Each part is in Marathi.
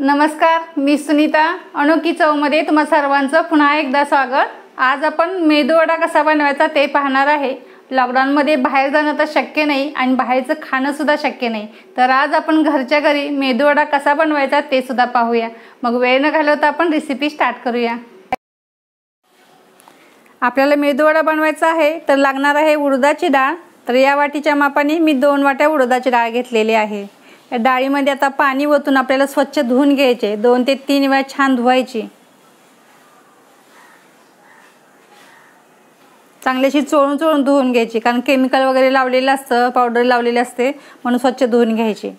नमस्कार, मी सुनीता. अनोखी चवमध्ये तुम्हा सर्वांचं पुन्हा एकदा स्वागत. आज आपण मेदू वडा कसा बनवायचा ते पाहणार आहे. लॉकडाऊनमध्ये बाहेर जाणं तर शक्य नाही आणि बाहेरचं खाणं सुद्धा शक्य नाही, तर आज आपण घरच्या घरी मेदू वडा कसा बनवायचा ते सुद्धा पाहूया. मग वेळ न घालवता आपण रेसिपी स्टार्ट करूया. आपल्याला मेदू वडा बनवायचा आहे तर लागणार आहे उडदाची डाळ. तर या वाटीच्या मापाने मी 2 वाट्या उडदाची डाळ घेतलेली आहे. या डाळीमध्ये आता पाणी ओतून आपल्याला स्वच्छ धुवून घ्यायचे. 2 ते 3 वेळा छान धुवायची. चांगल्याशी चोळून धुवून घ्यायची, कारण केमिकल वगैरे लावलेलं असतं, पावडर लावलेली असते, म्हणून स्वच्छ धुवून घ्यायची.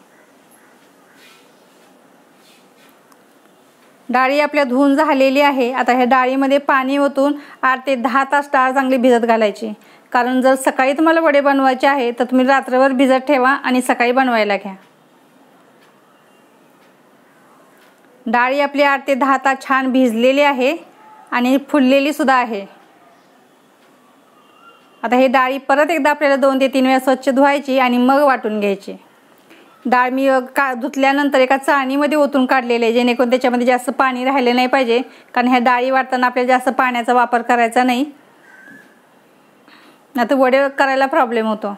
डाळी आपल्या धुवून झालेली आहे. आता ह्या डाळीमध्ये पाणी ओतून 8 ते 10 तास डाळ चांगली भिजत घालायची. कारण जर सकाळी तुम्हाला वडे बनवायचे आहे तर तुम्ही रात्रभर भिजत ठेवा आणि सकाळी बनवायला घ्या. डाळी आपली 8 ते 10 तास छान भिजलेली आहे आणि फुललेली सुद्धा आहे. आता हे डाळी परत एकदा आपल्याला 2 ते 3 वेळा स्वच्छ धुवायची आणि मग वाटून घ्यायची. डाळ मी धुतल्यानंतर एका चाळणीमध्ये ओतून काढलेले आहे, जेणेकरून त्याच्यामध्ये जास्त पाणी राहिले नाही पाहिजे. कारण ह्या डाळी वाटताना आपल्याला जास्त पाण्याचा वापर करायचा नाही, नाहीतर वडे करायला प्रॉब्लेम होतो.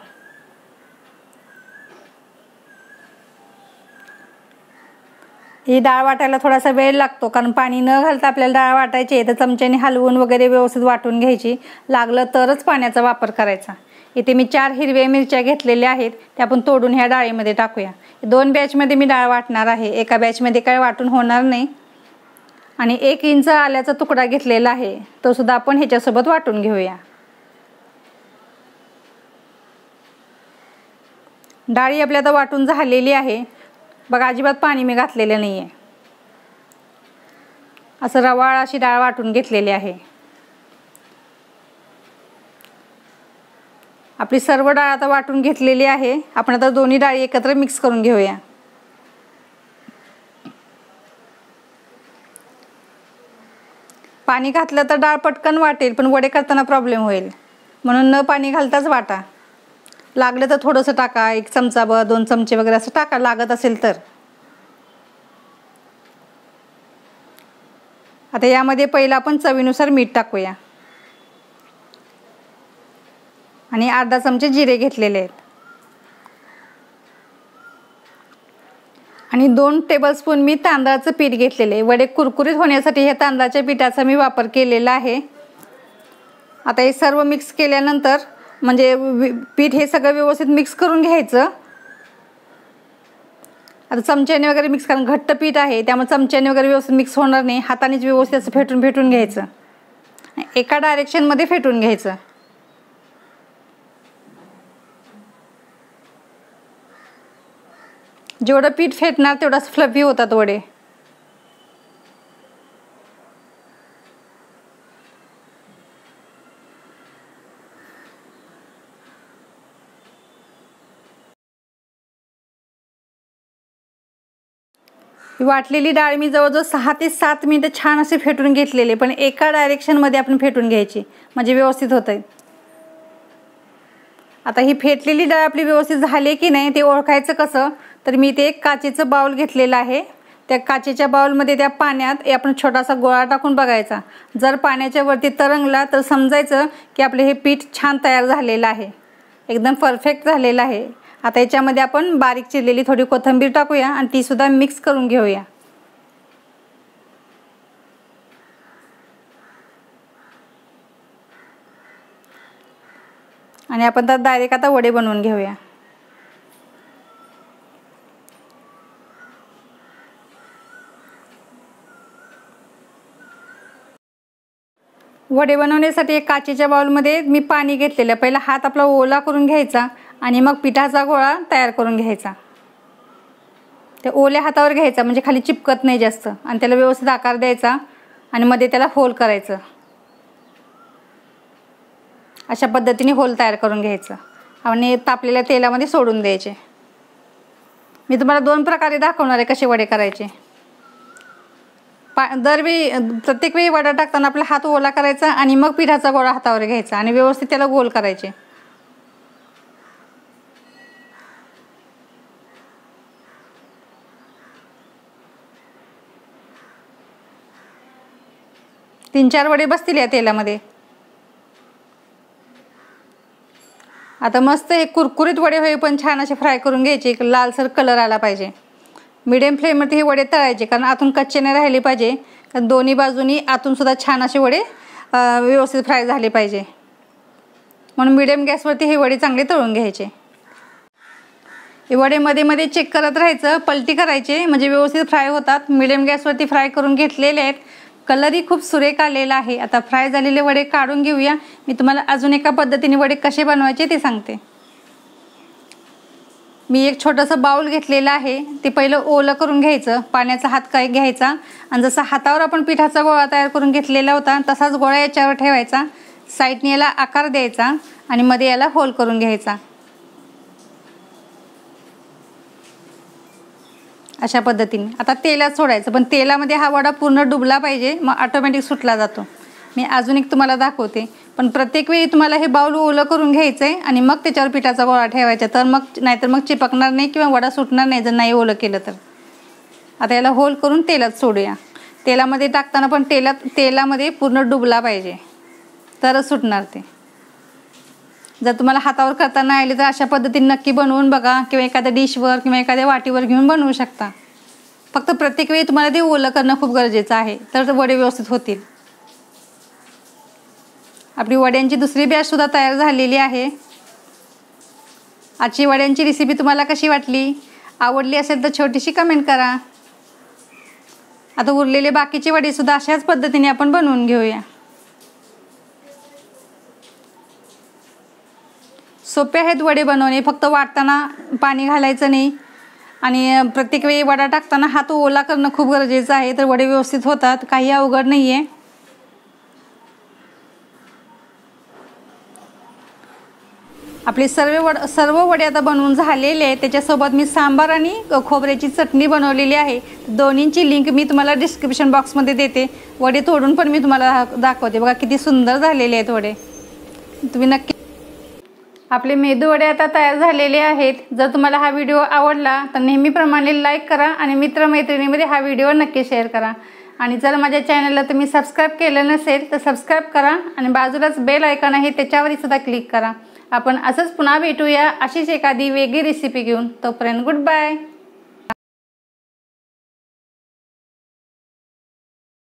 ही डाळ वाटायला थोडासा वेळ लागतो, कारण पाणी न घालता आपल्याला डाळ वाटायची आहे. तर चमच्याने हलवून वगैरे व्यवस्थित वाटून घ्यायची. लागलं तरच पाण्याचा वापर करायचा. इथे मी 4 हिरव्या मिरच्या घेतलेल्या आहेत, त्या आपण तोडून ह्या डाळीमध्ये टाकूया. 2 बॅचमध्ये मी डाळ वाटणार आहे, एका बॅचमध्ये काय वाटून होणार नाही. आणि 1 इंच आल्याचा तुकडा घेतलेला आहे, तो सुद्धा आपण ह्याच्यासोबत वाटून घेऊया. डाळी आपल्या आता वाटून झालेली आहे बघा. अजिबात पाणी मी घातलेलं नाही आहे. असं रवाळ अशी डाळ वाटून घेतलेली आहे. आपली सर्व डाळ आता वाटून घेतलेली आहे. आपण आता दोन्ही डाळी एकत्र मिक्स करून घेऊया. पाणी घातलं तर डाळ पटकन वाटेल, पण वडे करताना प्रॉब्लेम होईल, म्हणून न पाणी घालताच वाटा. लागलं तर थोडंसं टाका, 1 चमचा 2 चमचे वगैरे असं टाका, लागत असेल तर. आता यामध्ये पहिला आपण चवीनुसार मीठ टाकूया आणि अर्धा चमचे जिरे घेतलेले आहेत आणि 2 टेबलस्पून मी तांदळाचं पीठ घेतलेले आहे. वडे कुरकुरीत होण्यासाठी हे तांदळाच्या पिठाचा मी वापर केलेला आहे. आता हे सर्व मिक्स केल्यानंतर म्हणजे पीठ हे सगळं व्यवस्थित मिक्स करून घ्यायचं. आता चमच्याने वगैरे मिक्स, कारण घट्ट पीठ आहे त्यामुळे चमच्याने वगैरे व्यवस्थित मिक्स होणार नाही. हातानेच व्यवस्थित असं फेटून घ्यायचं. एका डायरेक्शनमध्ये फेटून घ्यायचं. जेवढं पीठ फेटणार तेवढंच फ्लफी होतात वडे. वाटलेली डाळ मी जवळजवळ 6 ते 7 मिनिटं छान असे फेटून घेतलेले, पण एका डायरेक्शनमध्ये आपण फेटून घ्यायची म्हणजे व्यवस्थित होतं. आता ही फेटलेली डाळ आपली व्यवस्थित झाली की नाही ते ओळखायचं कसं, तर मी इथे एक काचेचं बाउल घेतलेलं आहे. त्या काचेच्या बाउलमध्ये त्या पाण्यात आपण छोटासा गोळा टाकून बघायचा. जर पाण्याच्या वरती तरंगला तर समजायचं की आपले हे पीठ छान तयार झालेलं आहे, एकदम परफेक्ट झालेलं आहे. आता याच्यामध्ये आपण बारीक चिरलेली थोडी कोथिंबीर टाकूया आणि ती सुद्धा मिक्स करून घेऊया. आणि आपण तर डायरेक्ट आता वडे बनवून घेऊया. वडे बनवण्यासाठी एक काचेच्या बाउलमध्ये मी पाणी घेतलेलं. पहिला हात आपला ओला करून घ्यायचा आणि मग पिठाचा गोळा तयार करून घ्यायचा. ते ओल्या हातावर घ्यायचा म्हणजे खाली चिपकत नाही जास्त, आणि त्याला व्यवस्थित आकार द्यायचा आणि मध्ये त्याला होल करायचं. अशा पद्धतीने होल तयार करून घ्यायचं आणि तापलेल्या तेलामध्ये सोडून द्यायचे. मी तुम्हाला 2 प्रकारे दाखवणार आहे कसे वडे करायचे. प्रत्येक वेळी वडा टाकताना आपला हात ओला करायचा आणि मग पिठाचा गोळा हातावर घ्यायचा आणि व्यवस्थित त्याला गोल करायचे. 3-4 वडे बसतील या तेलामध्ये। आता मस्त हे कुरकुरीत वडे होई पण छान असे फ्राय करून घ्यायचे, लालसर कलर आला पाहिजे। मीडियम फ्लेमवरती हे वडे तळायचे, कारण आतून कच्चे नाही राहिले पाहिजे, कारण दोन्ही बाजूनी आतून सुद्धा छान असे वडे व्यवस्थित फ्राय झाले पाहिजे, म्हणून मीडियम गॅसवरती हे वडे चांगले तळून घ्यायचे। हे वडे मध्ये मध्ये चेक करत राहायचं, पलटी करायचे म्हणजे व्यवस्थित फ्राय होतात। मीडियम गॅसवरती फ्राय करून घेतलेले आहेत, कलरही खूप सुरेख आलेला आहे। आता फ्राय झालेले वडे काढून घेऊया। मी तुम्हाला अजून एका पद्धतीने वडे कसे बनवायचे ते सांगते। मी एक छोटासा बाउल घेतलेला आहे, ते पहिलं ओलं करून घ्यायचं, पाण्याचा हात काय घ्यायचा आणि जसा हातावर आपण पिठाचा गोळा तयार करून घेतलेला होता तसाच गोळा याच्यावर ठेवायचा, साईडने याला आकार द्यायचा आणि मध्ये याला होल करून घ्यायचा, अशा पद्धतीने। आता तेलात सोडायचं, पण तेलामध्ये हा वडा पूर्ण डुबला पाहिजे, मग ऑटोमॅटिक सुटला जातो। मी अजून एक तुम्हाला दाखवते, पण प्रत्येक वेळी तुम्हाला हे बाउल ओलं करून घ्यायचं आहे आणि मग त्याच्यावर पिठाचा गोळा ठेवायचा, तर मग नाहीतर मग चिपकणार नाही किंवा वडा सुटणार नाही जर नाही ओलं केलं तर। आता याला होल करून तेलात सोडूया। तेलामध्ये टाकताना पण तेलामध्ये पूर्ण डुबला पाहिजे, तरच सुटणार ते। जर तुम्हाला हातावर करता नाही आले तर अशा पद्धतीने नक्की बनवून बघा, किंवा एखाद्या डिशवर किंवा एखाद्या वाटीवर घेऊन बनवू शकता। फक्त प्रत्येक वेळी तुम्हाला ते ओलं करणं खूप गरजेचं आहे, तर वडे व्यवस्थित होतील। आपली वड्यांची दुसरी बॅच सुद्धा तयार झालेली आहे। आजची वड्यांची रेसिपी तुम्हाला कशी वाटली? आवडली असेल तर छोटीशी कमेंट करा। आता उरलेले बाकीचे वडे सुद्धा अशाच पद्धतीने आपण बनवून घेऊया। सोपे आहेत वडे बनवणे, फक्त वाटताना पाणी घालायचं नाही आणि प्रत्येक वेळी वडा टाकताना हात ओला करणं खूप गरजेचं आहे, तर वडे व्यवस्थित होतात, काही अवघड नाही आहे। आपले सर्व वडे आता बनवून झालेले आहेत। त्याच्यासोबत मी सांबार आणि खोबऱ्याची चटणी बनवलेली आहे, दोन्हींची लिंक मी तुम्हाला डिस्क्रिप्शन बॉक्समध्ये देते। वडे तोडून पण मी तुम्हाला दाखवते, बघा किती सुंदर झालेले आहेत वडे, तुम्ही नक्की। आपले मेदू वडे आता तयार झालेले आहेत। जर तुम्हाला हा व्हिडिओ आवडला तर नेहमीप्रमाणे लाईक करा आणि मित्रमैत्रिणींमध्ये हा व्हिडिओ नक्की शेअर करा। आणि जर माझ्या चॅनलला तुम्ही सबस्क्राईब केलं नसेल तर सबस्क्राईब करा आणि बाजूलाच बेल आयकॉन आहे त्याच्यावरही सुद्धा क्लिक करा। आपण असंच पुन्हा भेटूया अशीच एखादी वेगळी रेसिपी घेऊन, तोपर्यंत गुड बाय।